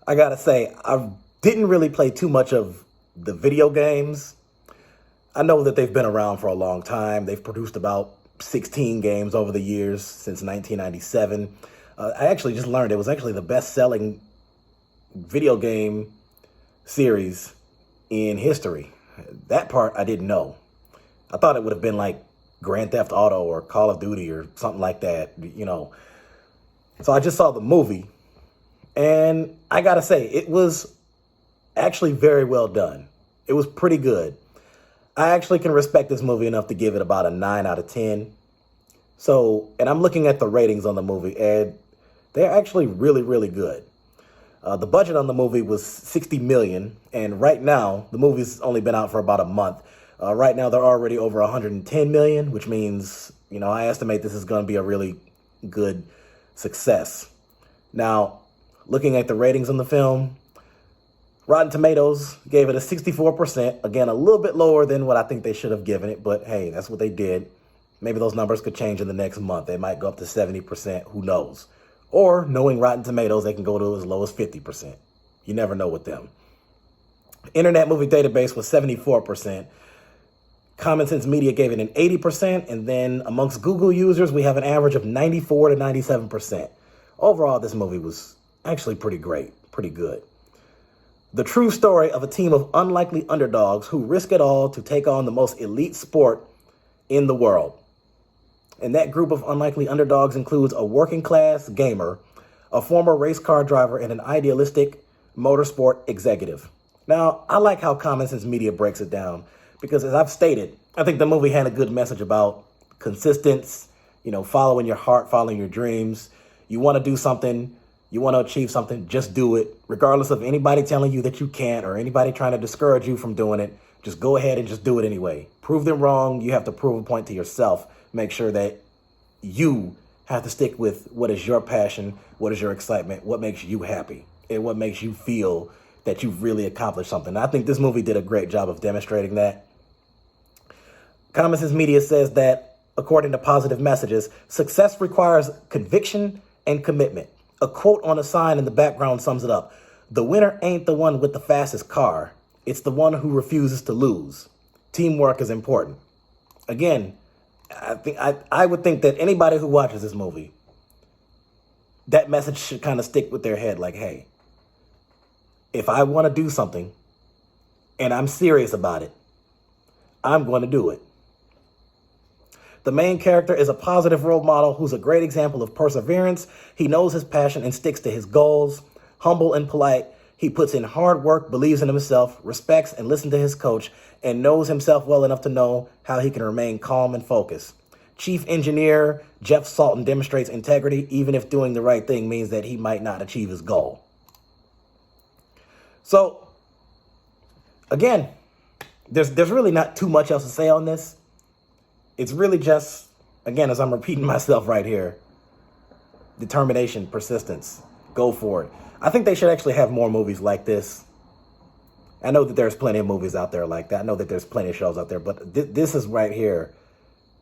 I gotta say, I didn't really play too much of the video games. I know that they've been around for a long time. They've produced about 16 games over the years since 1997. I actually just learned it was actually the best-selling video game series in history. That part I didn't know. I thought it would have been like Grand Theft Auto or Call of Duty or something like that. So I just saw the movie, and I gotta say, it was actually very well done. It was pretty good. I actually can respect this movie enough to give it about a 9 out of 10. So, and I'm looking at the ratings on the movie, and they're actually really, really good. The budget on the movie was $60 million, and right now, the movie's only been out for about a month. Right now, they're already over $110 million, which means, I estimate this is going to be a really good success. Now, looking at the ratings on the film, Rotten Tomatoes gave it a 64%. Again, a little bit lower than what I think they should have given it, but hey, that's what they did. Maybe those numbers could change in the next month. They might go up to 70%, who knows? Or, knowing Rotten Tomatoes, they can go to as low as 50%. You never know with them. Internet Movie Database was 74%. Common Sense Media gave it an 80%, and then amongst Google users, we have an average of 94 to 97%. Overall, this movie was actually pretty great, pretty good. The true story of a team of unlikely underdogs who risk it all to take on the most elite sport in the world. And that group of unlikely underdogs includes a working-class gamer, a former race car driver, and an idealistic motorsport executive. Now, I like how Common Sense Media breaks it down because, as I've stated, I think the movie had a good message about consistency, following your heart, following your dreams. You want to do something, you want to achieve something, just do it. Regardless of anybody telling you that you can't or anybody trying to discourage you from doing it, just go ahead and just do it anyway. Prove them wrong. You have to prove a point to yourself. Make sure that you have to stick with what is your passion, what is your excitement, what makes you happy, and what makes you feel that you've really accomplished something. I think this movie did a great job of demonstrating that. Common Sense Media says that, according to Positive Messages, success requires conviction and commitment. A quote on a sign in the background sums it up. The winner ain't the one with the fastest car. It's the one who refuses to lose. Teamwork is important. Again, I would think that anybody who watches this movie, that message should kind of stick with their head like, hey, if I want to do something and I'm serious about it, I'm going to do it. The main character is a positive role model who's a great example of perseverance. He knows his passion and sticks to his goals. Humble and polite, he puts in hard work, believes in himself, respects and listens to his coach, and knows himself well enough to know how he can remain calm and focused. Chief Engineer Jeff Salton demonstrates integrity, even if doing the right thing means that he might not achieve his goal. So, again, there's really not too much else to say on this. It's really just, again, as I'm repeating myself right here, determination, persistence, go for it. I think they should actually have more movies like this. I know that there's plenty of movies out there like that. I know that there's plenty of shows out there, but this is right here.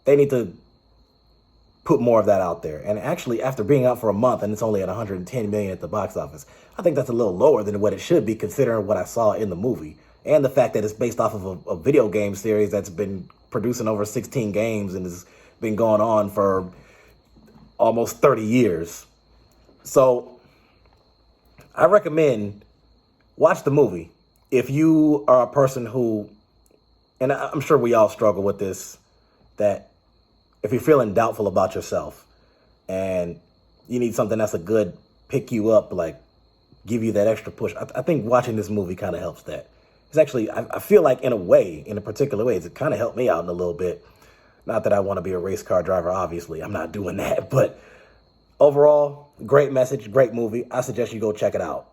They need to put more of that out there. And actually, after being out for a month and it's only at 110 million at the box office, I think that's a little lower than what it should be considering what I saw in the movie. And the fact that it's based off of a video game series that's been producing over 16 games and has been going on for almost 30 years. So I recommend watch the movie if you are a person who, and I'm sure we all struggle with this, that if you're feeling doubtful about yourself and you need something that's a good pick you up, like give you that extra push, I think watching this movie kind of helps that. It's actually, I feel like in a particular way, it kind of helped me out in a little bit. Not that I want to be a race car driver, obviously. I'm not doing that. But overall, great message, great movie. I suggest you go check it out.